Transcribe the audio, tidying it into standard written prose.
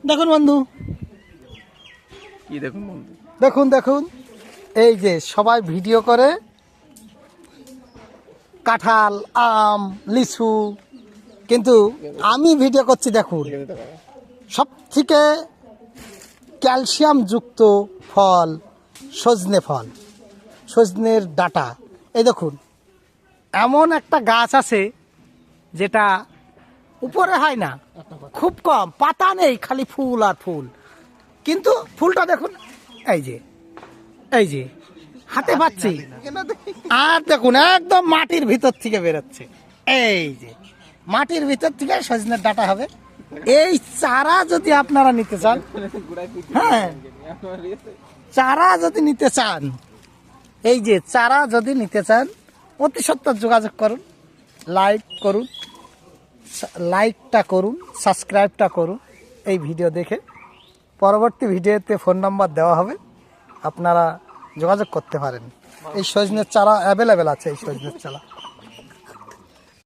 দেখুন বন্ধু, কি দেখুন বন্ধু, দেখুন দেখুন, এই যে সবাই ভিডিও করে কাঁঠাল, আম, লিচু, কিন্তু আমি ভিডিও করছি। দেখুন, সব থেকে ক্যালসিয়াম যুক্ত ফল সজনে ফল, সজনের ডাঁটা। এই দেখুন, এমন একটা গাছ আছে যেটা উপরে হয় না, খুব কম পাতা নেই, খালি ফুল আর ফুল, কিন্তু ফুলটা দেখুন, এই যে এই যে হাতে পাচ্ছি, আর দেখুন একদম মাটির ভিতর থেকে বেরোচ্ছে। এই যে মাটির ভিতর থেকে সজনের ডাঁটা হবে। এই চারা যদি আপনারা নিতে চান, হ্যাঁ, চারা যদি নিতে চান, এই যে চারা যদি নিতে চান, অতি সত্বর যোগাযোগ করুন, লাইকটা করুন, সাবস্ক্রাইবটা করুন। এই ভিডিও দেখে পরবর্তী ভিডিওতে ফোন নাম্বার দেওয়া হবে, আপনারা যোগাযোগ করতে পারেন। এই সজনের চারা অ্যাভেলেবেল আছে, এই সজনের চারা।